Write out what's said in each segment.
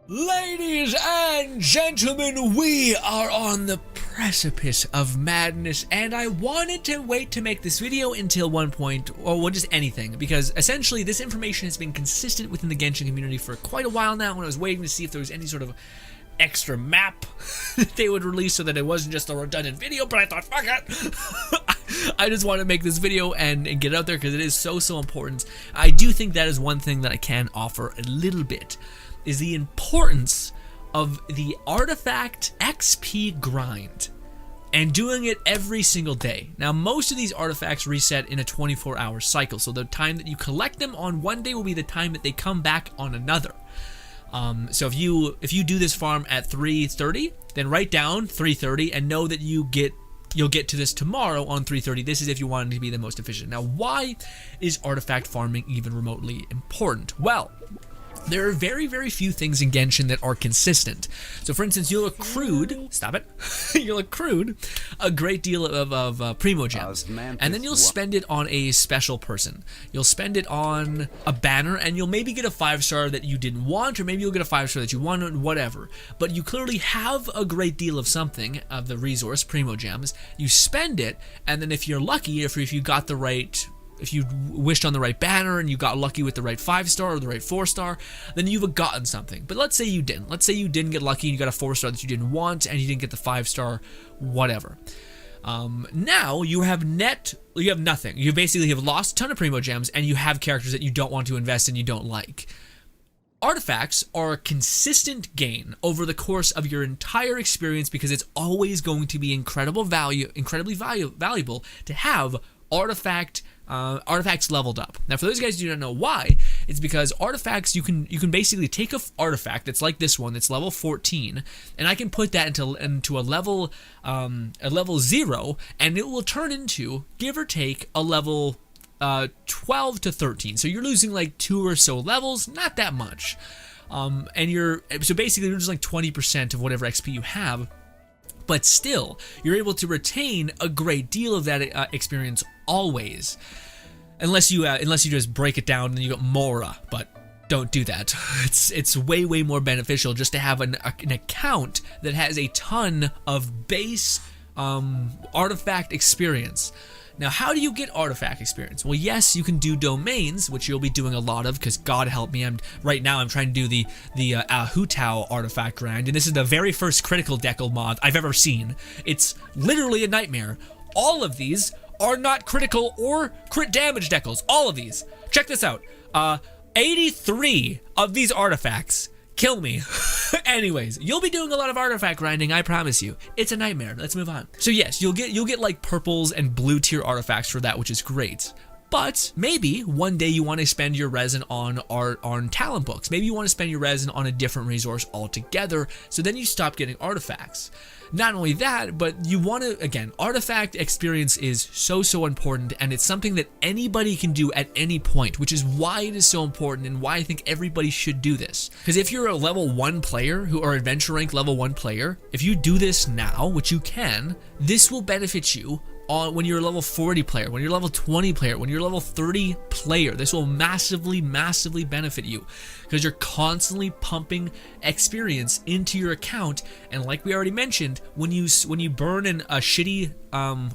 Ladies and gentlemen, we are on the precipice of madness, and I wanted to wait to make this video until one point, or just anything, because essentially this information has been consistent within the Genshin community for quite a while now, and I was waiting to see if there was any sort of extra map that they would release so that it wasn't just a redundant video, but I thought, fuck it! I just want to make this video and get it out there because it is so important. I do think that is one thing that I can offer a little bit, is the importance of the artifact XP grind and doing it every single day. Now, most of these artifacts reset in a 24-hour cycle, so the time that you collect them on one day will be the time that they come back on another. So if you do this farm at 3:30, then write down 3:30 and know that you'll get to this tomorrow on 3:30. This is if you want it to be the most efficient. Now, why is artifact farming even remotely important? Well, there are very few things in Genshin that are consistent. So for instance, you'll accrued, stop it, you'll accrued a great deal of primo gems, and then you'll spend it on a special person. You'll spend it on a banner, and you'll maybe get a 5-star that you didn't want, or maybe you'll get a 5-star that you wanted, whatever. But you clearly have a great deal of something, of the resource, primo gems. You spend it, and then if you're lucky, if you got the right, if you wished on the right banner and you got lucky with the right 5-star or the right 4-star, then you've gotten something. But let's say you didn't. Let's say you didn't get lucky and you got a 4-star that you didn't want and you didn't get the 5-star, whatever. Now you have nothing. You basically have lost a ton of primo gems and you have characters that you don't want to invest in, you don't like. Artifacts are a consistent gain over the course of your entire experience because it's always going to be incredibly valuable to have artifacts leveled up. Now, for those guys who don't know why, it's because artifacts, you can basically take a artifact that's like this one, that's level 14, and I can put that into a level 0, and it will turn into, give or take, a level 12 to 13. So you're losing like 2 or so levels, not that much. So basically you're just like 20% of whatever XP you have. But still, you're able to retain a great deal of that experience always, unless you just break it down and you got Mora. But don't do that. It's way more beneficial just to have an account that has a ton of base artifact experience. Now, how do you get artifact experience? Well, yes, you can do domains, which you'll be doing a lot of, because God help me, right now I'm trying to do the Hutao artifact grind, and this is the very first critical decal mod I've ever seen. It's literally a nightmare. All of these are not critical or crit damage decals. All of these. Check this out. 83 of these artifacts kill me. Anyways, you'll be doing a lot of artifact grinding, I promise you. It's a nightmare. Let's move on. So yes, you'll get like purples and blue tier artifacts for that, which is great. But maybe one day you want to spend your resin on talent books. Maybe you want to spend your resin on a different resource altogether, so then you stop getting artifacts. Not only that, but you want to, again, artifact experience is so important, and it's something that anybody can do at any point, which is why it is so important and why I think everybody should do this. Because if you're a level 1 player, or adventure rank level 1 player, if you do this now, which you can, this will benefit you when you're a level 40 player, when you're a level 20 player, when you're a level 30 player. This will massively benefit you because you're constantly pumping experience into your account. And like we already mentioned, when you burn a shitty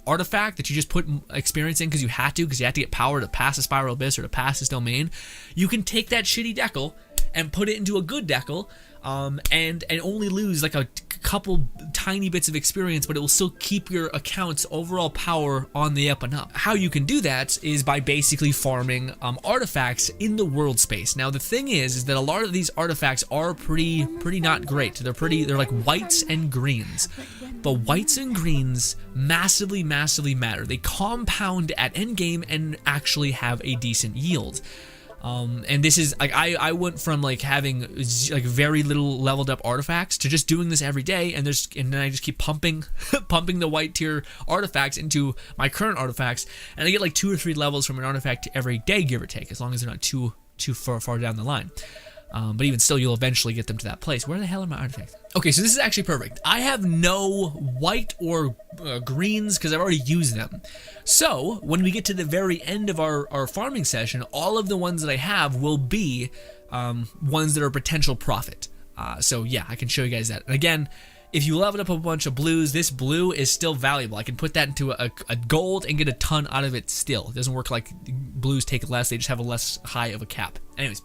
artifact that you just put experience in because you had to get power to pass a Spiral Abyss or to pass this domain, you can take that shitty decal and put it into a good decal, and only lose like a couple tiny bits of experience, but it will still keep your account's overall power on the up and up. How you can do that is by basically farming artifacts in the world space. Now the thing is that a lot of these artifacts are pretty not great. They're like whites and greens. But whites and greens massively matter. They compound at endgame and actually have a decent yield. And this is like I went from like having like very little leveled up artifacts to just doing this every day, and then I just keep pumping the white tier artifacts into my current artifacts, and I get like 2 or 3 levels from an artifact every day, give or take, as long as they're not too far down the line. But even still, you'll eventually get them to that place. Where the hell are my artifacts? Okay, so this is actually perfect. I have no white or greens because I've already used them. So when we get to the very end of our farming session, all of the ones that I have will be ones that are potential profit. So yeah, I can show you guys that. And again, if you leveled up a bunch of blues, this blue is still valuable. I can put that into a gold and get a ton out of it still. It doesn't work like blues take less, they just have a less high of a cap. Anyways,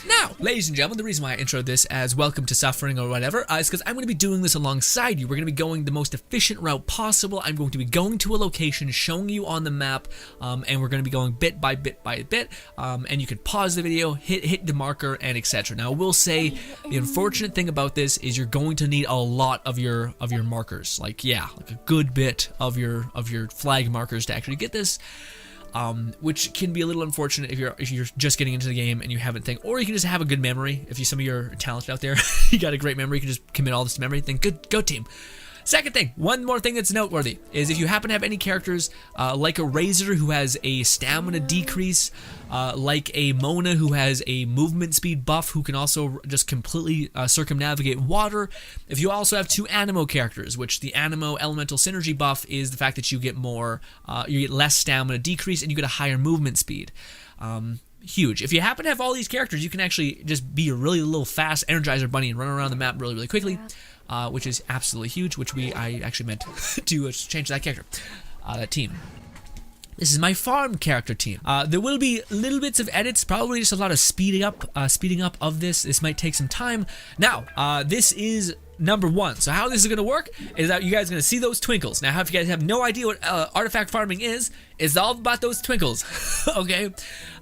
now, ladies and gentlemen, the reason why I introed this as welcome to suffering or whatever is because I'm going to be doing this alongside you. We're going to be going the most efficient route possible. I'm going to be going to a location, showing you on the map, and we're going to be going bit by bit by bit, and you can pause the video, hit the marker, and etc. Now, I will say the unfortunate thing about this is you're going to need a lot of your markers, like a good bit of your flag markers to actually get this. Which can be a little unfortunate if you're just getting into the game and you haven't think, or you can just have a good memory. If some of you are talented out there, you got a great memory, you can just commit all this to memory. Then go team. Second thing, one more thing that's noteworthy is if you happen to have any characters like a Razor who has a stamina decrease, like a Mona who has a movement speed buff who can also just completely circumnavigate water. If you also have two Animo characters, which the Animo elemental synergy buff is the fact that you get you get less stamina decrease and you get a higher movement speed. Huge. If you happen to have all these characters, you can actually just be a really little fast Energizer Bunny and run around the map really quickly. Which is absolutely huge, which I actually meant to change that character, that team. This is my farm character team. There will be little bits of edits, probably just a lot of speeding up of this. This might take some time. Now, this is number one. So how this is going to work is that you guys are going to see those twinkles. Now, if you guys have no idea what artifact farming is, it's all about those twinkles, okay?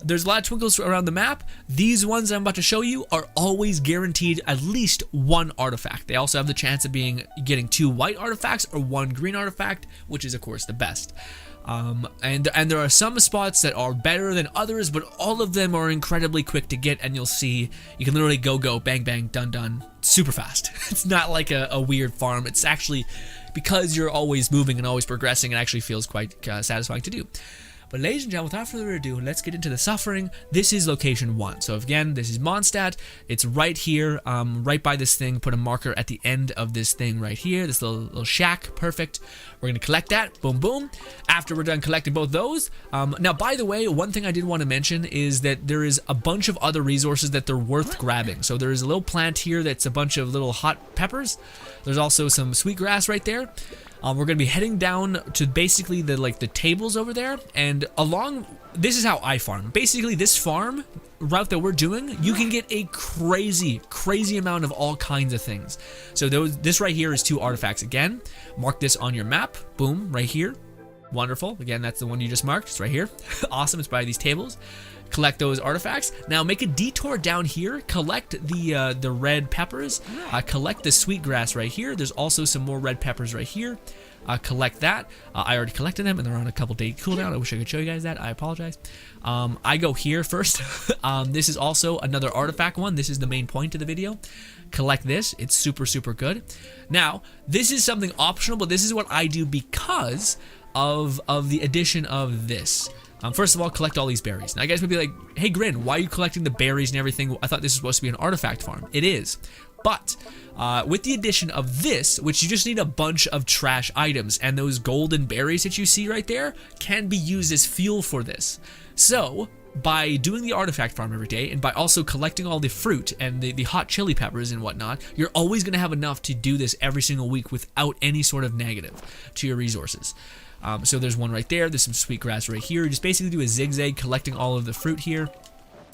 There's a lot of twinkles around the map. These ones I'm about to show you are always guaranteed at least one artifact. They also have the chance of getting 2 white artifacts or 1 green artifact, which is, of course, the best. And there are some spots that are better than others, but all of them are incredibly quick to get, and you'll see you can literally go, bang, bang, done, super fast. It's not like a weird farm. It's actually because you're always moving and always progressing, it actually feels quite satisfying to do. But ladies and gentlemen, without further ado, let's get into the suffering. This is location 1. So again, this is Mondstadt. It's right here, right by this thing. Put a marker at the end of this thing right here, this little shack. Perfect. We're going to collect that. Boom, boom. After we're done collecting both those. Now, by the way, one thing I did want to mention is that there is a bunch of other resources that they're worth grabbing. So there is a little plant here that's a bunch of little hot peppers. There's also some sweetgrass right there. We're going to be heading down to basically the tables over there, and this is how I farm. Basically, this farm route that we're doing, you can get a crazy amount of all kinds of things. So this right here is 2 artifacts. Again, mark this on your map. Boom, right here. Wonderful. Again, that's the one you just marked. It's right here. Awesome. It's by these tables. Collect those artifacts. Now make a detour down here. Collect the red peppers. Collect the sweetgrass right here. There's also some more red peppers right here. Collect that. I already collected them and they're on a couple day cooldown. I wish I could show you guys that. I apologize. I go here first. This is also another artifact one. This is the main point of the video. Collect this. It's super good. Now, this is something optional, but this is what I do because of the addition of this. First of all, collect all these berries. Now, you guys might be like, hey, Grin, why are you collecting the berries and everything? I thought this was supposed to be an artifact farm. It is. But with the addition of this, which you just need a bunch of trash items, and those golden berries that you see right there can be used as fuel for this. So, by doing the artifact farm every day, and by also collecting all the fruit and the hot chili peppers and whatnot, you're always going to have enough to do this every single week without any sort of negative to your resources. So there's one right there. There's some sweetgrass right here. You just basically do a zigzag collecting all of the fruit here.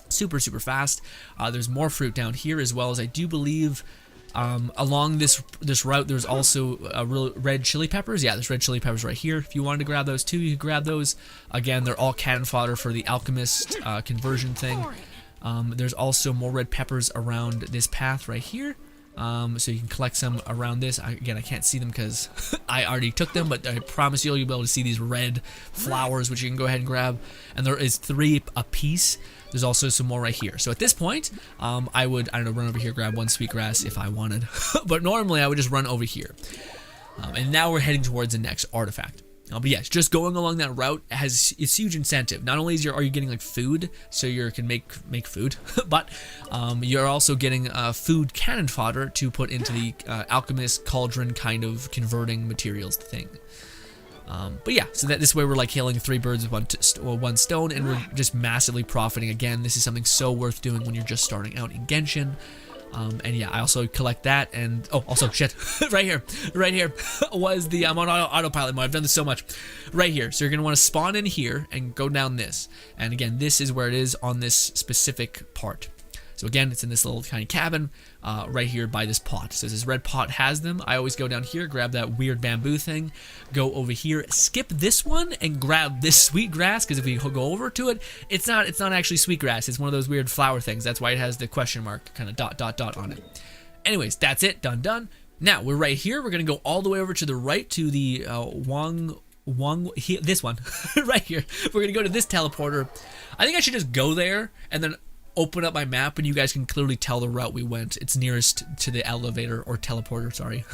Super fast. There's more fruit down here as well, as I do believe along this route there's also real red chili peppers. Yeah, there's red chili peppers right here. If you wanted to grab those too, you could grab those. Again, they're all cannon fodder for the alchemist conversion thing. There's also more red peppers around this path right here. So you can collect some around this. Again, I can't see them because I already took them, but I promise you'll be able to see these red flowers, which you can go ahead and grab. And there is 3 a piece. There's also some more right here. So at this point, I would, run over here, grab 1 sweetgrass if I wanted. But normally, I would just run over here. And now we're heading towards the next artifact. But yes, just going along that route it's huge incentive. Not only are you getting like food, so you can make food, but you're also getting food cannon fodder to put into the alchemist cauldron kind of converting materials thing. But yeah, so that this way we're like killing 3 birds with one stone, and we're just massively profiting. Again, this is something so worth doing when you're just starting out in Genshin. And yeah, I also collect that, and oh, also shit, right here was the, I'm on autopilot mode, I've done this so much, right here. So you're gonna want to spawn in here and go down this, and again, this is where it is on this specific part. So again, it's in this little tiny cabin right here by this pot. So this red pot has them. I always go down here, grab that weird bamboo thing, go over here, skip this one, and grab this sweet grass, because if we go over to it, it's not actually sweet grass. It's one of those weird flower things. That's why it has the question mark kind of dot on it. Anyways, that's it. Done. Now we're right here. We're gonna go all the way over to the right to the this one right here. We're gonna go to this teleporter. I think I should just go there and then open up my map, and you guys can clearly tell the route we went. It's nearest to the elevator or teleporter, sorry.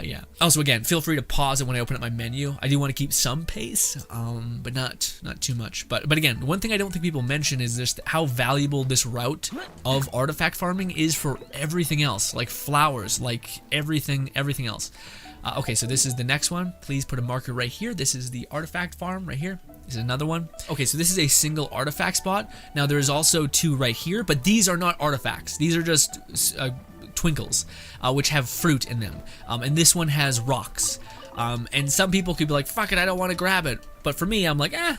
Yeah. Also, again, feel free to pause it when I open up my menu. I do want to keep some pace, but not too much. But again, one thing I don't think people mention is just how valuable this route of artifact farming is for everything else, like flowers, like everything else. Okay, so this is the next one. Please put a marker right here. This is the artifact farm right here. This is another one. Okay, so this is a single artifact spot. Now there's also 2 right here, but these are not artifacts. These are just twinkles, which have fruit in them. And this one has rocks. And some people could be like, fuck it, I don't want to grab it. But for me, I'm like, I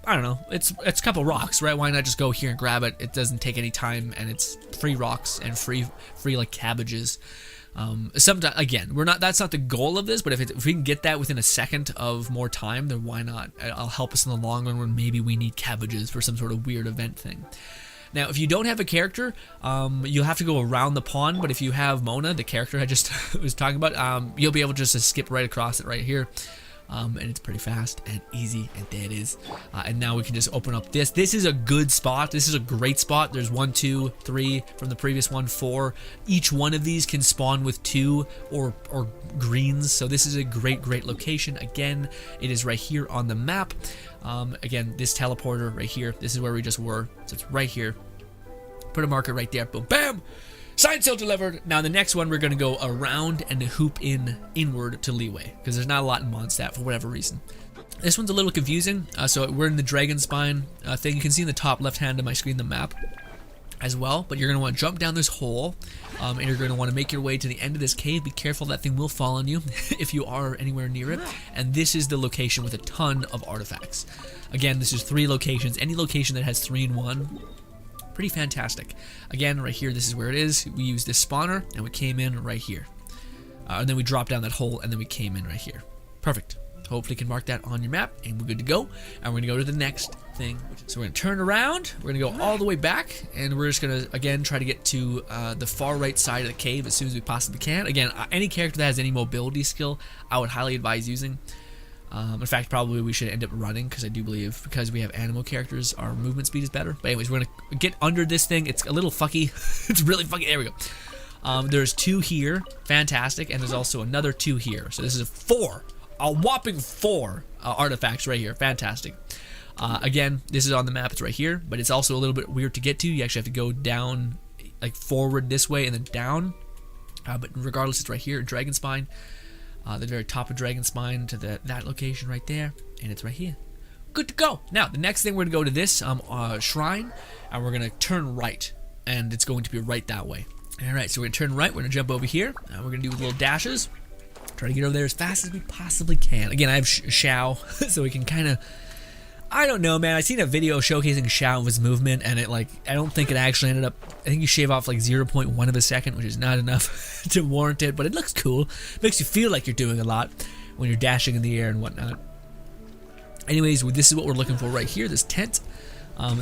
don't know. It's a couple rocks, right? Why not just go here and grab it? It doesn't take any time, and it's free rocks and free like cabbages. Sometimes, again, that's not the goal of this, but if we can get that within a second of more time, then why not? It'll help us in the long run when maybe we need cabbages for some sort of weird event thing. Now, if you don't have a character, you'll have to go around the pond, but if you have Mona, the character I just was talking about, you'll be able just to skip right across it right here. And it's pretty fast and easy, and there it is. And now we can just open up this. This is a good spot. This is a great spot. There's 1, 2, 3 from the previous one, 4. Each one of these can spawn with 2 or greens. So this is a great location. Again, it is right here on the map. Again, this teleporter right here. This is where we just were. So it's right here. Put a marker right there. Boom, bam. Sign still delivered. Now the next one, we're going to go around and hoop inward to Leeway, because there's not a lot in Mondstadt for whatever reason. This one's a little confusing. So we're in the dragon spine thing. You can see in the top left hand of my screen the map as well, but you're going to want to jump down this hole, and you're going to want to make your way to the end of this cave. Be careful, that thing will fall on you if you are anywhere near it. And this is the location with a ton of artifacts. Again, this is 3 locations. Any location that has 3 in 1, pretty fantastic. Again, right here, this is where it is. We used this spawner, and we came in right here. And then we dropped down that hole, and then we came in right here. Perfect. Hopefully you can mark that on your map, and we're good to go. And we're going to go to the next thing. So we're going to turn around. We're going to go all the way back, and we're just going to, again, try to get to the far right side of the cave as soon as we possibly can. Again, any character that has any mobility skill, I would highly advise using. In fact, probably we should end up running, because I do believe, because we have animal characters, our movement speed is better. But anyways, we're going to get under this thing. It's a little fucky. It's really fucky. There we go. There's 2 here. Fantastic. And there's also another 2 here. So this is 4. A whopping 4 artifacts right here. Fantastic. Again, this is on the map. It's right here. But it's also a little bit weird to get to. You actually have to go down, like forward this way and then down. But regardless, it's right here in Dragon Spine. The very top of Dragon Spine to that location right there, and it's right here. Good to go. Now, the next thing, we're going to go to this shrine, and we're going to turn right, and it's going to be right that way. All right, so we're going to turn right. We're going to jump over here, and we're going to do little dashes. Try to get over there as fast as we possibly can. Again, I have Shao, so we can kind of, I don't know, man. I seen a video showcasing Shao of his movement, and I don't think it actually ended up. I think you shave off like 0.1 of a second, which is not enough to warrant it, but it looks cool. It makes you feel like you're doing a lot when you're dashing in the air and whatnot. Anyways, this is what we're looking for right here. This tent.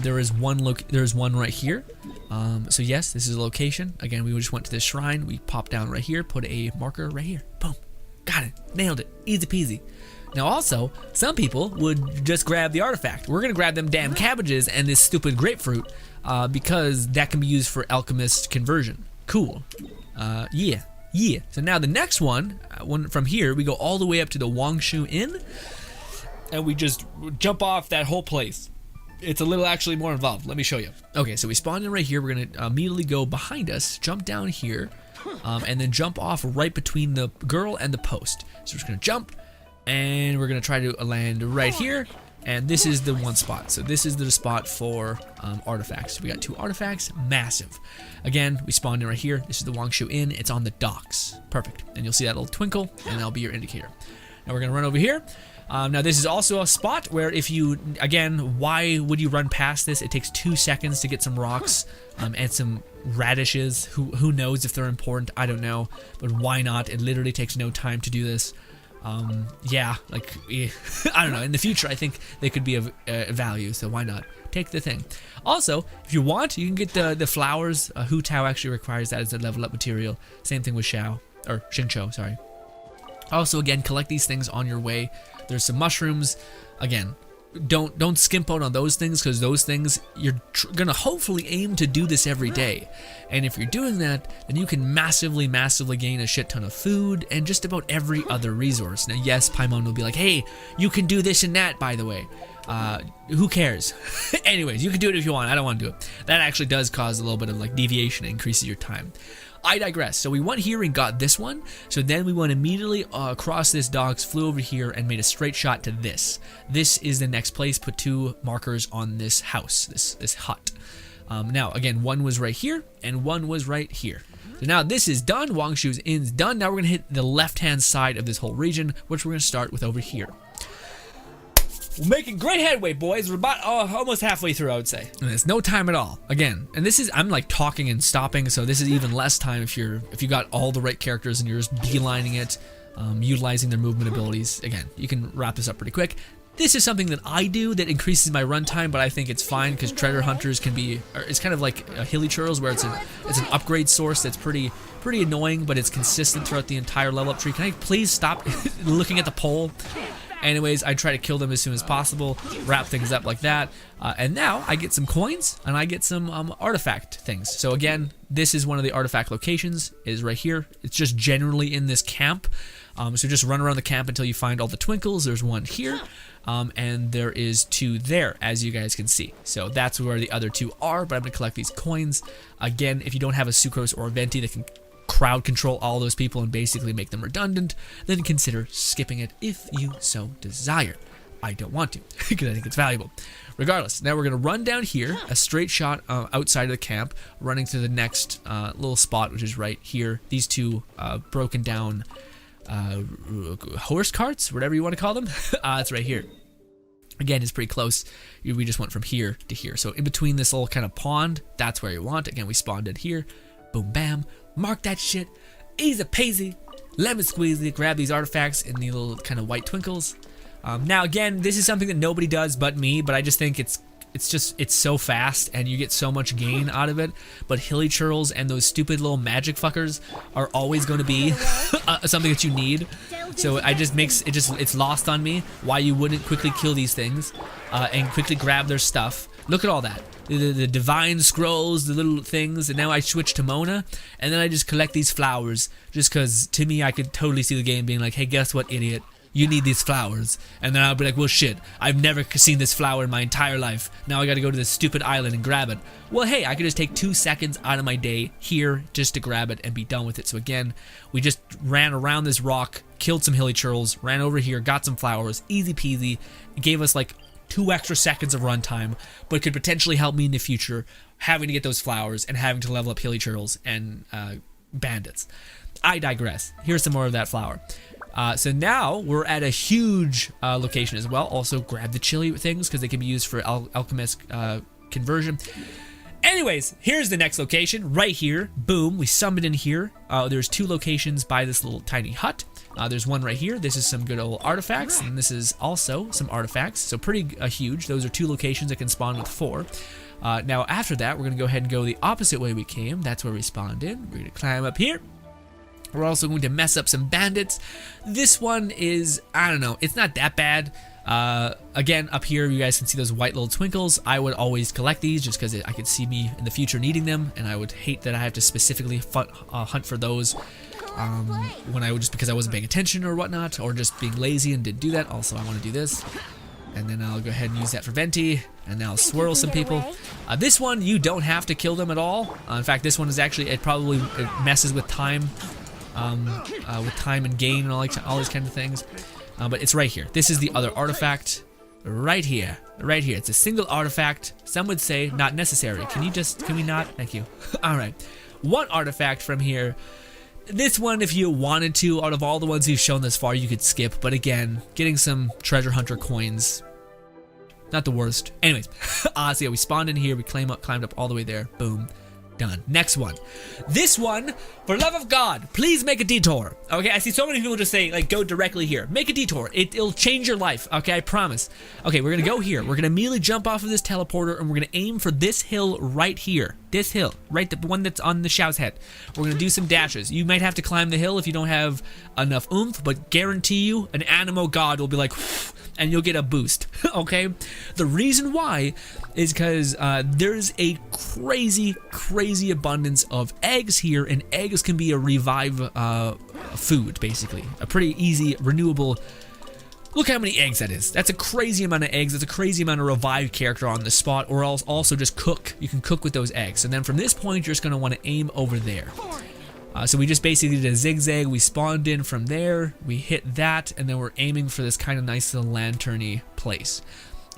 There is one right here. So yes, this is a location. Again, we just went to this shrine. We popped down right here. Put a marker right here. Boom. Got it. Nailed it. Easy peasy. Now also, some people would just grab the artifact. We're going to grab them damn cabbages and this stupid grapefruit because that can be used for alchemist conversion. Cool. Yeah. So now the next one from here, we go all the way up to the Wangshu Inn and we just jump off that whole place. It's a little actually more involved. Let me show you. Okay, so we spawned in right here. We're going to immediately go behind us, jump down here, and then jump off right between the girl and the post. So we're just going to jump. And we're going to try to land right here. and this is the one spot. So this is the spot for artifacts. We got 2 artifacts, massive. Again, we spawned in right here. This is the Wangshu Inn. It's on the docks. Perfect. And you'll see that little twinkle, and that'll be your indicator. Now we're gonna run over here. Now this is also a spot where if you, again, why would you run past this? It takes 2 seconds to get some rocks and some radishes. Who knows if they're important? I don't know, but why not? It literally takes no time to do this. Yeah, like, I don't know. In the future, I think they could be of value, so why not? Take the thing. Also, if you want, you can get the flowers. Hu Tao actually requires that as a level up material. Same thing with Xiao, or Xingqiu, sorry. Also, again, collect these things on your way. There's some mushrooms. Again, don't skimp out on those things, because those things, you're gonna hopefully aim to do this every day. And if you're doing that, then you can massively gain a shit ton of food and just about every other resource. Now, yes, Paimon will be like, hey, you can do this and that, by the way. Who cares? Anyways, you can do it if you want. I don't want to do it. That actually does cause a little bit of like deviation and increases your time. I digress. So we went here and got this one. So then we went immediately across this docks, flew over here, and made a straight shot to this. This is the next place. Put 2 markers on this house, this hut. Now, again, one was right here, and one was right here. So now this is done. Wangshu's Inn's done. Now we're going to hit the left-hand side of this whole region, which we're going to start with over here. We're making great headway, boys. We're about almost halfway through, I would say. And it's no time at all. Again, and this is, I'm like talking and stopping, so this is even less time if you got all the right characters and you're just beelining it, utilizing their movement abilities. Again, you can wrap this up pretty quick. This is something that I do that increases my runtime, but I think it's fine because treasure hunters can be, it's kind of like a hilly churls where it's an upgrade source that's pretty annoying, but it's consistent throughout the entire level up tree. Can I please stop looking at the pole? Anyways, I try to kill them as soon as possible, wrap things up like that, and now I get some coins and I get some artifact things. So again, this is one of the artifact locations, is right here. It's just generally in this camp. So just run around the camp until you find all the twinkles. There's one here, and there is 2 there, as you guys can see. So that's where the other 2 are, but I'm going to collect these coins. Again, if you don't have a Sucrose or a Venti that can crowd control all those people and basically make them redundant, then consider skipping it if you so desire. I don't want to, because I think it's valuable. Regardless, now we're going to run down here, a straight shot outside of the camp, running to the next little spot, which is right here. These 2 broken down horse carts, whatever you want to call them. It's right here. Again, it's pretty close. We just went from here to here. So in between this little kind of pond, that's where you want. Again, we spawned it here. Boom, bam. Mark that shit. Easy peasy. Lemon squeezy. Grab these artifacts in the little kind of white twinkles. Now, again, this is something that nobody does but me, but I just think it's so fast and you get so much gain out of it. But hilly churls and those stupid little magic fuckers are always going to be something that you need. So it's lost on me why you wouldn't quickly kill these things and quickly grab their stuff. Look at all that. The divine scrolls, the little things, and now I switch to Mona, and then I just collect these flowers, just because to me I could totally see the game being like, hey, guess what, idiot? You need these flowers. And then I'll be like, well, shit, I've never seen this flower in my entire life. Now I gotta go to this stupid island and grab it. Well, hey, I could just take 2 seconds out of my day here just to grab it and be done with it. So again, we just ran around this rock, killed some hilly churls, ran over here, got some flowers, easy peasy. It gave us like 2 extra seconds of runtime, but could potentially help me in the future having to get those flowers and having to level up hilly churls and bandits. I digress. Here's some more of that flower. So now we're at a huge location as well. Also grab the chili things because they can be used for alchemist conversion. Anyways, here's the next location right here. Boom, we summoned in here. There's 2 locations by this little tiny hut. There's one right here. This is some good old artifacts, and this is also some artifacts. So pretty huge. Those are 2 locations that can spawn with 4. Now after that, we're gonna go ahead and go the opposite way we came. That's where we spawned in. We're gonna climb up here. We're also going to mess up some bandits. This one is, I don't know, it's not that bad. Again, up here, you guys can see those white little twinkles. I would always collect these just because I could see me in the future needing them, and I would hate that I have to specifically hunt for those when I would, just because I wasn't paying attention or whatnot, or just being lazy and didn't do that. Also, I want to do this. And then I'll go ahead and use that for Venti, and then I'll swirl some people. This one, you don't have to kill them at all. In fact, this one is actually, it messes with time. With time and gain and all these kind of things. But it's right here. This is the other artifact. right here. Right here. It's a single artifact. Some would say not necessary. Can we not? Thank you. All right. One artifact from here. This one, if you wanted to, out of all the ones we've shown this far, you could skip. But again, getting some treasure hunter coins, not the worst. Anyways, so yeah, we spawned in here. We climbed up all the way there. Boom. Done. Next one. This one, for love of God, please make a detour. Okay, I see so many people just say, like, go directly here. Make a detour. It'll change your life. Okay, I promise. Okay, we're gonna go here. We're gonna immediately jump off of this teleporter, and we're gonna aim for this hill right here. This hill, right, the one that's on the Xiao's head. We're gonna do some dashes. You might have to climb the hill if you don't have enough oomph, but guarantee you, an animo god will be like, and you'll get a boost. Okay, the reason why is because there's a crazy abundance of eggs here, and eggs can be a revive food, basically. A pretty easy, renewable. Look how many eggs that is. That's a crazy amount of eggs. That's a crazy amount of revive character on the spot, or else also just cook. You can cook with those eggs. And then from this point, you're just going to want to aim over there. So we just basically did a zigzag. We spawned in from there. We hit that, and then we're aiming for this kind of nice little lantern-y place.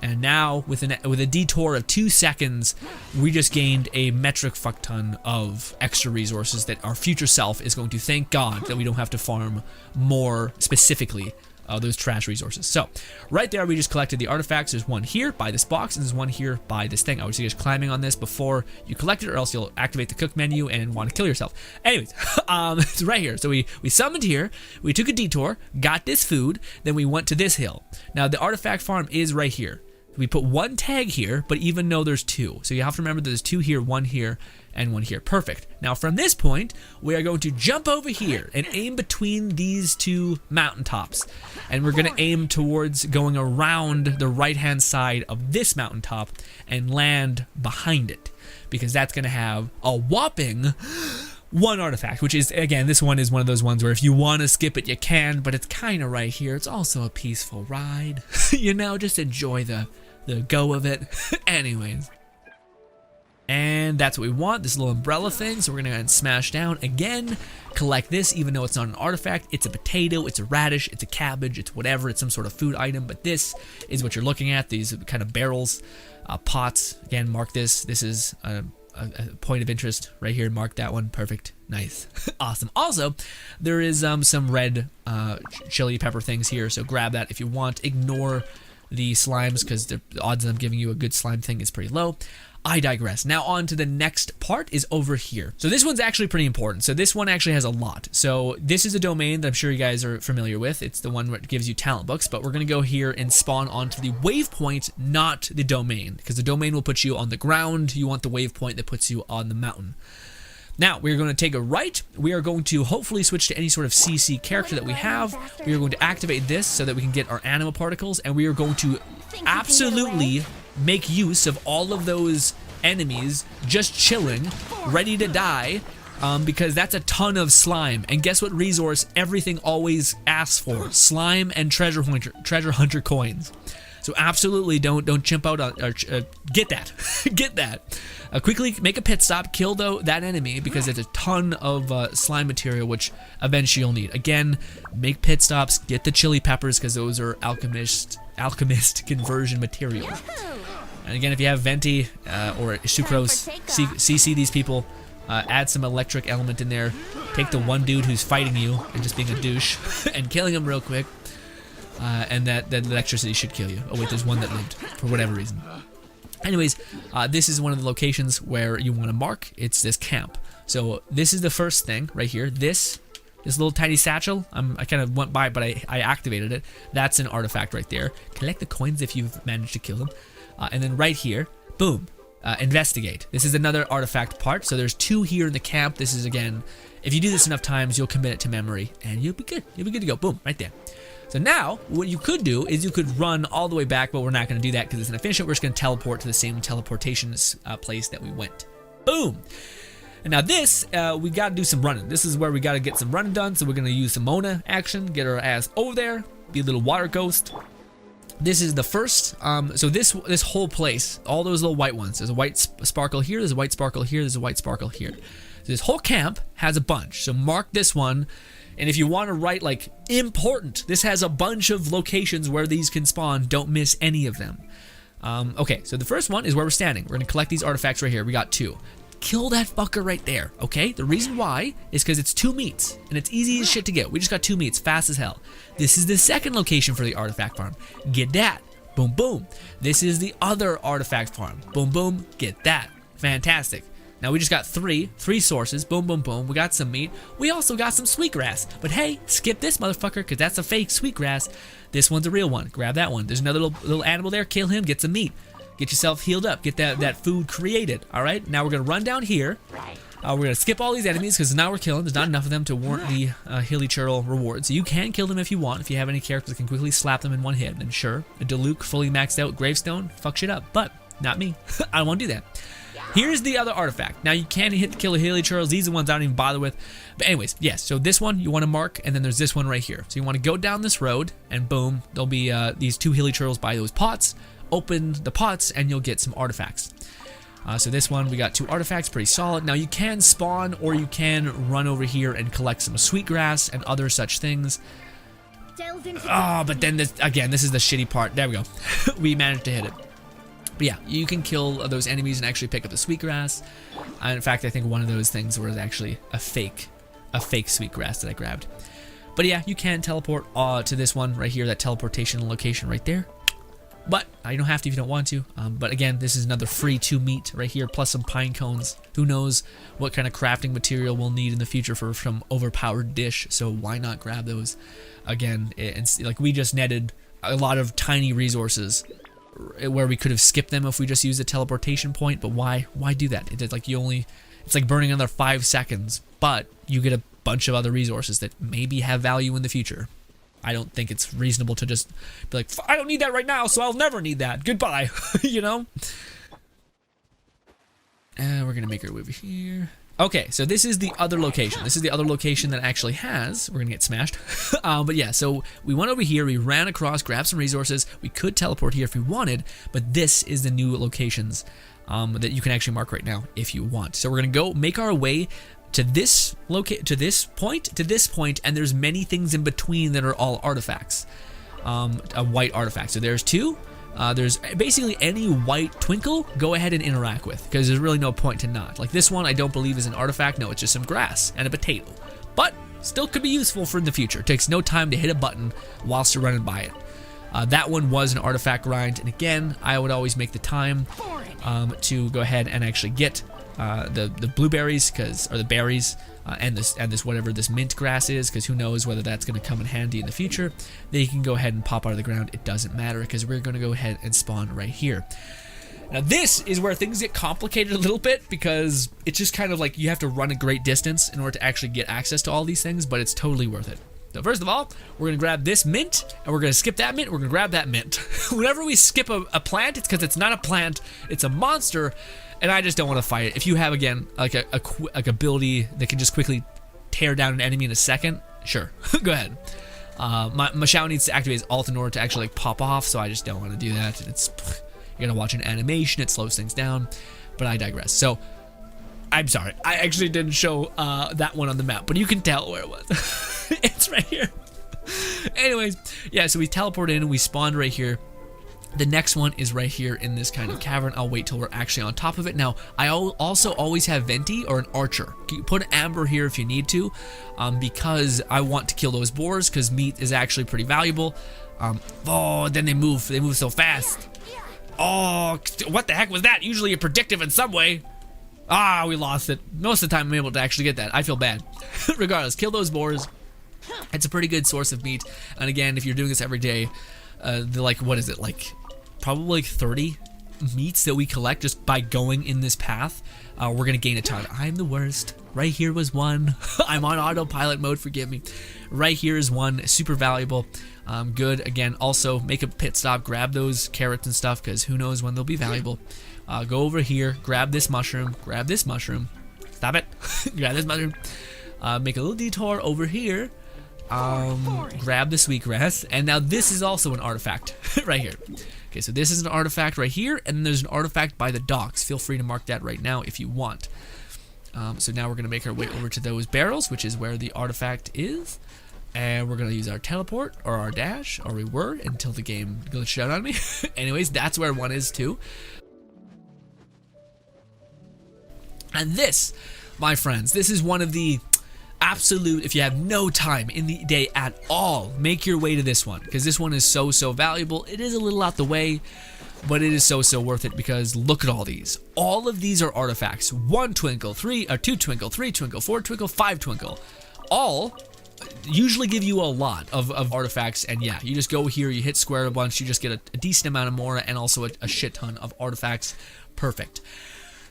And now, with a detour of 2 seconds, we just gained a metric fuck ton of extra resources that our future self is going to thank God that we don't have to farm more specifically those trash resources. So, right there, we just collected the artifacts. There's one here by this box, and there's one here by this thing. I would suggest climbing on this before you collect it, or else you'll activate the cook menu and want to kill yourself. Anyways, it's right here. So we summoned here, we took a detour, got this food, then we went to this hill. Now, the artifact farm is right here. We put one tag here, but even though there's 2. So you have to remember there's 2 here, 1 here, and 1 here. Perfect. Now from this point, we are going to jump over here and aim between these 2 mountaintops. And we're going to aim towards going around the right-hand side of this mountaintop and land behind it. Because that's going to have a whopping 1 artifact, which is, again, this one is one of those ones where if you want to skip it, you can, but it's kind of right here. It's also a peaceful ride. You know, just enjoy the go of it. Anyways. And that's what we want, this little umbrella thing. So we're going to go ahead and smash down. Again, collect this, even though it's not an artifact. It's a potato, it's a radish, it's a cabbage, it's whatever. It's some sort of food item. But this is what you're looking at, these kind of barrels, pots. Again, mark this. This is a point of interest right here. Mark that one. Perfect. Nice. Awesome. Also, there is some red chili pepper things here, so grab that if you want. Ignore the slimes because the odds of them giving you a good slime thing is pretty low. I digress. Now on to the next part is over here. So this one's actually pretty important. So this one actually has a lot. So this is a domain that I'm sure you guys are familiar with. It's the one that gives you talent books, but we're going to go here and spawn onto the waypoint, not the domain, because the domain will put you on the ground. You want the waypoint that puts you on the mountain. Now, we're going to take a right. We are going to hopefully switch to any sort of CC character that we have. We are going to activate this so that we can get our animal particles, and we are going to absolutely make use of all of those enemies just chilling, ready to die, because that's a ton of slime. And guess what resource everything always asks for? Slime and treasure hunter coins. So absolutely don't chimp out on, get that. Get that. Quickly make a pit stop, kill that enemy, because it's a ton of slime material, which eventually you'll need. Again, make pit stops, get the chili peppers, because those are alchemist conversion materials. And again, if you have Venti or Sucrose, CC these people, add some electric element in there, take the one dude who's fighting you and just being a douche and killing him real quick, and that electricity should kill you. Oh wait, there's one that lived for whatever reason. Anyways, this is one of the locations where you want to mark. It's this camp. So this is the first thing right here. This little tiny satchel, I kind of went by it, but I activated it. That's an artifact right there. Collect the coins if you've managed to kill them. And then right here, boom, investigate. This is another artifact part. So there's 2 here in the camp. This is, again, if you do this enough times, you'll commit it to memory, and you'll be good. You'll be good to go. Boom, right there. So now, what you could do is you could run all the way back, but we're not going to do that because it's inefficient. We're just going to teleport to the same teleportation place that we went. Boom. And now this, we got to do some running. This is where we got to get some running done. So we're going to use some Mona action, get our ass over there, be a little water ghost. This is the first, so this whole place, all those little white ones, there's a white sparkle here, there's a white sparkle here, there's a white sparkle here. So this whole camp has a bunch. So mark this one. And if you want to write like important, this has a bunch of locations where these can spawn. Don't miss any of them. Okay, so the first one is where we're standing. We're going to collect these artifacts right here. We got 2. Kill that fucker right there, okay? The reason why is because it's 2 meats, and it's easy as shit to get. We just got 2 meats, fast as hell. This is the second location for the artifact farm. Get that. Boom, boom. This is the other artifact farm. Boom, boom. Get that. Fantastic. Now we just got 3 sources. Boom, boom, boom. We got some meat. We also got some sweetgrass. But hey, skip this motherfucker because that's a fake sweetgrass. This one's a real one. Grab that one. There's another little animal there. Kill him. Get some meat. Get yourself healed up. Get that food created. All right. Now we're going to run down here. We're going to skip all these enemies because now we're killing. There's not enough of them to warrant the hilly churl reward. So you can kill them if you want. If you have any characters that can quickly slap them in one hit, then sure. A Diluc fully maxed out gravestone. Fuck shit up. But not me. I don't want to do that. Here's the other artifact. Now you can hit to kill the hilly churls. These are the ones I don't even bother with. But anyways, yes. So this one you want to mark, and then there's this one right here. So you want to go down this road, and boom, there'll be these 2 hilly churls by those pots. Open the pots, and you'll get some artifacts. So this one, we got 2 artifacts, pretty solid. Now you can spawn, or you can run over here and collect some sweetgrass and other such things. But then this is the shitty part. There we go. We managed to hit it. But yeah, you can kill those enemies and actually pick up the sweetgrass. In fact, I think one of those things was actually a fake sweetgrass that I grabbed. But yeah, you can teleport to this one right here, that teleportation location right there. But you don't have to if you don't want to. But again, this is another free 2 meat right here, plus some pine cones. Who knows what kind of crafting material we'll need in the future for some overpowered dish. So why not grab those? Again, it's like we just netted a lot of tiny resources where we could have skipped them if we just used a teleportation point. But why do that? It's like it's like burning another 5 seconds, but you get a bunch of other resources that maybe have value in the future. I don't think it's reasonable to just be like, I don't need that right now, so I'll never need that. Goodbye, you know? And we're going to make our way over here. Okay, so this is the other location. This is the other location that actually has. We're going to get smashed. But yeah, so we went over here. We ran across, grabbed some resources. We could teleport here if we wanted, but this is the new locations that you can actually mark right now if you want. So we're going to go make our way to this point, and there's many things in between that are all artifacts, a white artifact. So there's 2. There's basically any white twinkle, go ahead and interact with, because there's really no point to not. Like this one, I don't believe is an artifact. No, it's just some grass and a potato, but still could be useful for in the future. It takes no time to hit a button whilst you're running by it. That one was an artifact grind, and again, I would always make the time to go ahead and actually get the blueberries, or the berries, and this whatever this mint grass is, because who knows whether that's going to come in handy in the future. They can go ahead and pop out of the ground. It doesn't matter because we're going to go ahead and spawn right here. Now this is where things get complicated a little bit, because it's just kind of like you have to run a great distance in order to actually get access to all these things, but it's totally worth it. So first of all, we're going to grab this mint, and we're going to skip that mint, we're going to grab that mint. Whenever we skip a plant, it's because it's not a plant, it's a monster, and I just don't want to fight it. If you have, again, like a ability that can just quickly tear down an enemy in a second, sure, go ahead. My Shao needs to activate his ult in order to actually like pop off, so I just don't want to do that. You're going to watch an animation, it slows things down, but I digress. So, I'm sorry, I actually didn't show that one on the map, but you can tell where it was. It's right here. Anyways, yeah, so we teleport in and we spawned right here. The next one is right here in this kind of cavern. I'll wait till we're actually on top of it. Now, I also always have Venti or an archer. You put an amber here if you need to, because I want to kill those boars, because meat is actually pretty valuable. Then they move so fast. Oh, what the heck was that? Usually you're predictive in some way. We lost it. Most of the time I'm able to actually get that. I feel bad. Regardless, kill those boars. It's a pretty good source of meat. And again, if you're doing this every day, what is it, like probably like 30 meats that we collect just by going in this path, we're gonna gain a ton. I'm the worst. Right here was one. I'm on autopilot mode, forgive me. Right here is one, super valuable. Good. Again, also make a pit stop, grab those carrots and stuff, because who knows when they'll be valuable. Go over here, grab this mushroom, stop it. Grab this mushroom, make a little detour over here, grab the sweetgrass, and now this is also an artifact right here. Okay, so this is an artifact right here, and then there's an artifact by the docks. Feel free to mark that right now if you want. So now we're going to make our way over to those barrels, which is where the artifact is. And we're going to use our teleport, or our dash, or we were, until the game glitched out on me. Anyways, that's where one is too. And this, my friends, this is one of the absolute, if you have no time in the day at all, make your way to this one, because this one is so valuable. It is a little out the way, but it is so worth it, because look at all these. All of these are artifacts. 1 twinkle, 2 twinkle, 3 twinkle, 4 twinkle, 5 twinkle. All usually give you a lot of artifacts, and yeah, you just go here, you hit square a bunch, you just get a decent amount of more, and also a shit ton of artifacts. Perfect.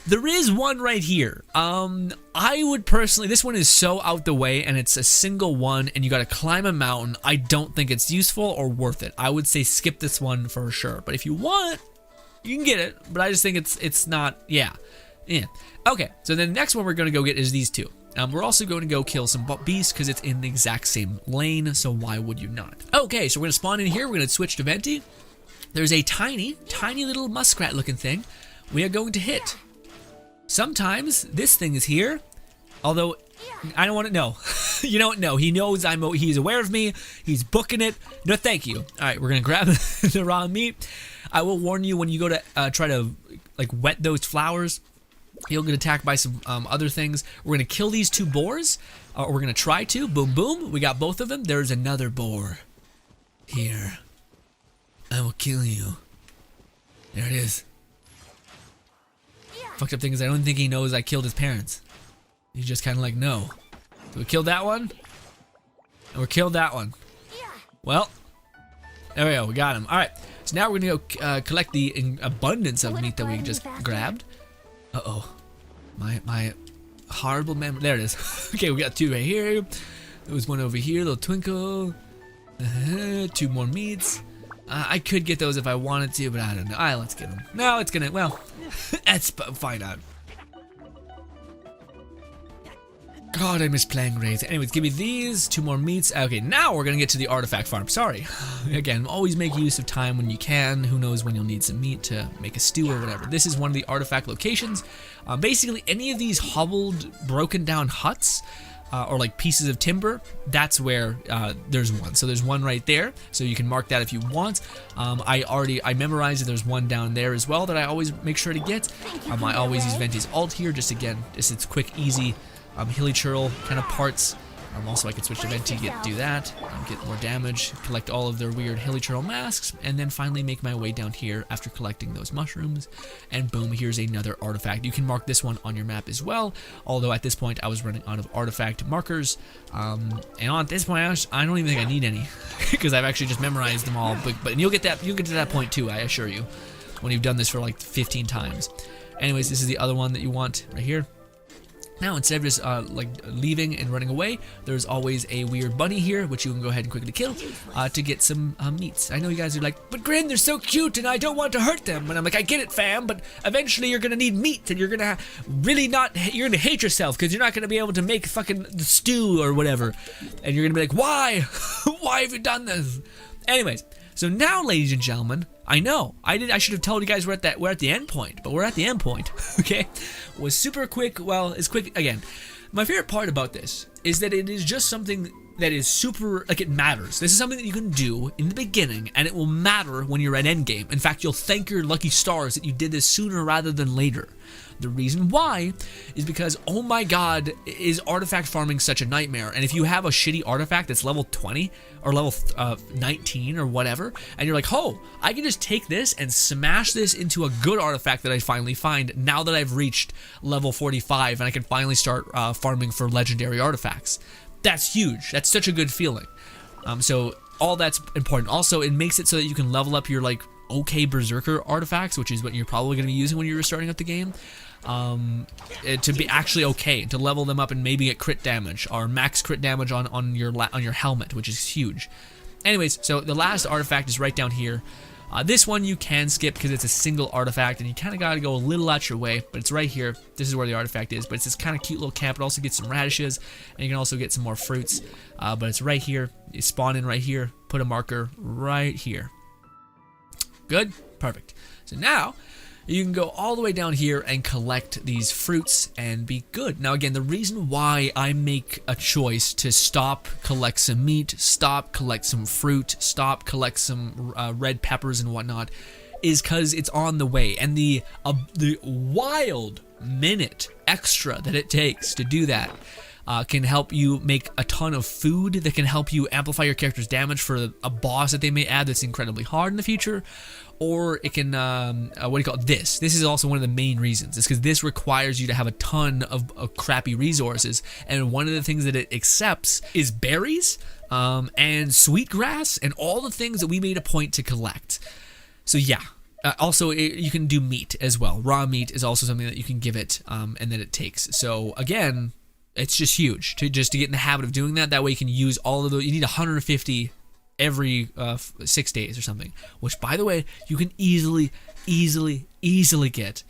There is one right here. I would personally, this one is so out the way, and it's a single one, and you gotta climb a mountain. I don't think it's useful or worth it. I would say skip this one for sure, but if you want, you can get it, but I just think it's not, yeah. Okay, so then the next one we're gonna go get is these two. We're also going to go kill some beasts because it's in the exact same lane, so why would you not? Okay, so we're going to spawn in here. We're going to switch to Venti. There's a tiny little muskrat looking thing we are going to hit. Sometimes this thing is here, although I don't want to know. You don't know. He knows he's aware of me. He's booking it. No, thank you. All right, we're going to grab the raw meat. I will warn you when you go to try to like wet those flowers, you'll get attacked by some other things. We're going to kill these two boars. Or we're going to try to. Boom, boom. We got both of them. There's another boar. Here. I will kill you. There it is. Fucked up thing is I don't think he knows I killed his parents. He's just kind of like, no. So we killed that one. And we killed that one. Well. There we go. We got him. Alright. So now we're going to go collect the abundance of meat that we just grabbed. Uh-oh. My horrible memory. There it is. Okay, we got two right here. There was one over here, little twinkle. Two more meats. I could get those if I wanted to, but I don't know. Alright, let's get them. No, it's gonna, well, let's find out. God, I miss playing raids. Anyways, give me these, two more meats. Okay, now we're gonna get to the artifact farm. Sorry. Again, always make use of time when you can. Who knows when you'll need some meat to make a stew or whatever. This is one of the artifact locations. Basically, any of these hobbled, broken down huts, or like pieces of timber, that's where there's one. So there's one right there, so you can mark that if you want. I memorized that there's one down there as well that I always make sure to get. I always use Venti's ult here, just again, it's quick, easy, hilly churl kind of parts. Also I can switch to Venti, do that, get more damage, collect all of their weird hilly churl masks, and then finally make my way down here after collecting those mushrooms, and boom, here's another artifact. You can mark this one on your map as well, although at this point I was running out of artifact markers, and at this point I don't even think I need any, because I've actually just memorized them all, but you'll get to that point too, I assure you, when you've done this for like 15 times. Anyways, this is the other one that you want right here. Now, instead of just like leaving and running away, there's always a weird bunny here, which you can go ahead and quickly kill to get some meats. I know you guys are like, but Grin, they're so cute and I don't want to hurt them. And I'm like, I get it, fam, but eventually you're going to need meat and you're going to you're going to hate yourself because you're not going to be able to make fucking stew or whatever. And you're going to be like, why? Why have you done this? Anyways, so now, ladies and gentlemen, I know I should have told you guys we're at the end point, but we're at the end point. Okay, it was super quick. Well, it's quick again. My favorite part about this is that it is just something that is super, like, it matters. This is something that you can do in the beginning, and it will matter when you're at endgame. In fact, you'll thank your lucky stars that you did this sooner rather than later. The reason why is because, oh my god, is artifact farming such a nightmare. And if you have a shitty artifact that's level 20 or level 19 or whatever, and you're like, oh, I can just take this and smash this into a good artifact that I finally find now that I've reached level 45 and I can finally start farming for legendary artifacts. That's huge. That's such a good feeling. So all that's important. Also, it makes it so that you can level up your, like, okay berserker artifacts, which is what you're probably going to be using when you're starting up the game, to be actually okay, to level them up and maybe get crit damage or max crit damage on your helmet, which is huge. Anyways, so the last artifact is right down here. This one you can skip because it's a single artifact and you kind of got to go a little out your way, but it's right here. This is where the artifact is, but it's this kind of cute little camp. It also gets some radishes and you can also get some more fruits, but it's right here. You spawn in right here, put a marker right here. Good? Perfect. So now, you can go all the way down here and collect these fruits and be good. Now again, the reason why I make a choice to stop, collect some meat, stop, collect some fruit, stop, collect some red peppers and whatnot, is because it's on the way, and the wild minute extra that it takes to do that can help you make a ton of food that can help you amplify your character's damage for a boss that they may add that's incredibly hard in the future. Or it can, what do you call it? This is also one of the main reasons. It's because this requires you to have a ton of crappy resources. And one of the things that it accepts is berries and sweetgrass and all the things that we made a point to collect. So yeah. Also, you can do meat as well. Raw meat is also something that you can give it and that it takes. So again, it's just huge to get in the habit of doing that. That way you can use all of those. You need 150 every 6 days or something, which by the way you can easily get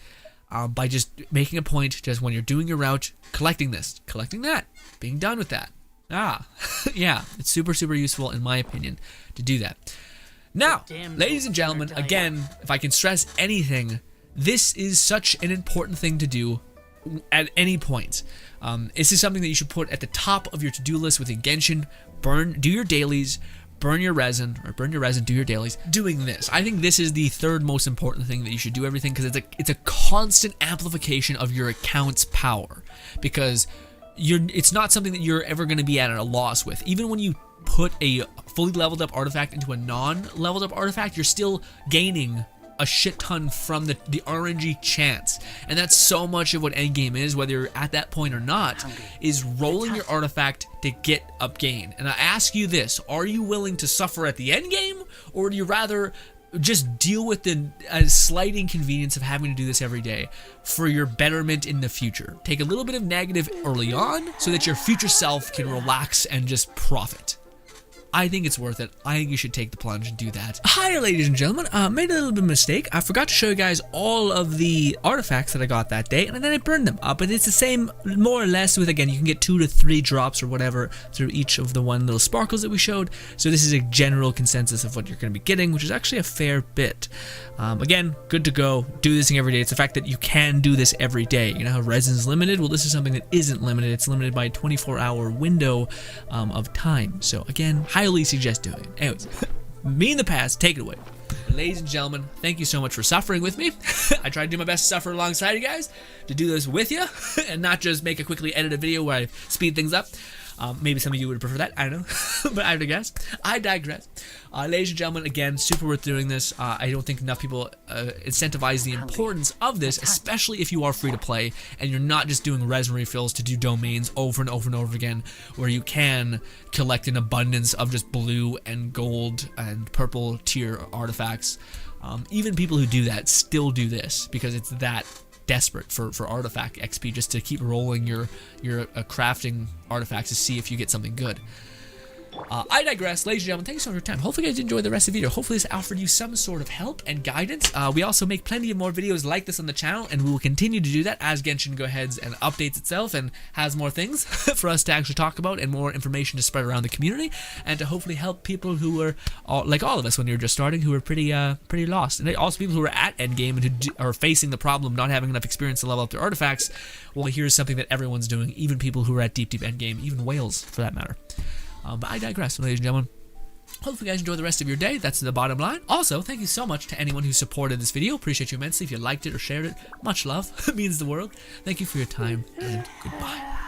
by just making a point, just when you're doing your route, collecting this, collecting that, being done with that. Yeah, it's super useful in my opinion to do that. Now, ladies and gentlemen, again, if I can stress anything, this is such an important thing to do at any point. This is something that you should put at the top of your to-do list within Genshin. Do your dailies, burn your resin, do your dailies. Doing this, I think this is the third most important thing that you should do everything, because it's a constant amplification of your account's power, because it's not something that you're ever going to be at a loss with. Even when you put a fully leveled up artifact into a non-leveled up artifact, you're still gaining a shit ton from the RNG chance. And that's so much of what endgame is, whether you're at that point or not, is rolling your artifact to get up gain. And I ask you this, are you willing to suffer at the endgame, or do you rather just deal with the slight inconvenience of having to do this every day for your betterment in the future? Take a little bit of negative early on so that your future self can relax and just profit. I think it's worth it. I think you should take the plunge and do that. Hi, ladies and gentlemen. Made a little bit of a mistake. I forgot to show you guys all of the artifacts that I got that day, and then I burned them up. But it's the same, more or less, with, again, you can get 2 to 3 drops or whatever through each of the one little sparkles that we showed. So this is a general consensus of what you're going to be getting, which is actually a fair bit. Again, good to go. Do this thing every day. It's the fact that you can do this every day. You know how resin's limited? Well, this is something that isn't limited. It's limited by a 24-hour window of time. So again, highly suggest doing it. Anyways, me in the past, take it away. Ladies and gentlemen, thank you so much for suffering with me. I try to do my best to suffer alongside you guys, to do this with you, and not just make a quickly edited video where I speed things up. Maybe some of you would prefer that, I don't know, but I digress. Ladies and gentlemen, again, super worth doing this. I don't think enough people incentivize the importance of this, especially if you are free to play and you're not just doing resin refills to do domains over and over and over again, where you can collect an abundance of just blue and gold and purple tier artifacts. Even people who do that still do this because it's that desperate for artifact XP, just to keep rolling your crafting artifacts to see if you get something good. I digress. Ladies and gentlemen, thank you so much for your time. Hopefully you guys enjoyed the rest of the video. Hopefully this offered you some sort of help and guidance. We also make plenty of more videos like this on the channel, and we will continue to do that as Genshin goes ahead and updates itself and has more things for us to actually talk about and more information to spread around the community, and to hopefully help people who are like all of us when you're just starting, who are pretty lost, and also people who are at endgame and who are facing the problem of not having enough experience to level up their artifacts. Well, here's something that everyone's doing, even people who are at deep endgame, even whales for that matter. But I digress, ladies and gentlemen. Hopefully you guys enjoy the rest of your day. That's the bottom line. Also, thank you so much to anyone who supported this video. Appreciate you immensely. If you liked it or shared it, much love. It means the world. Thank you for your time, and goodbye.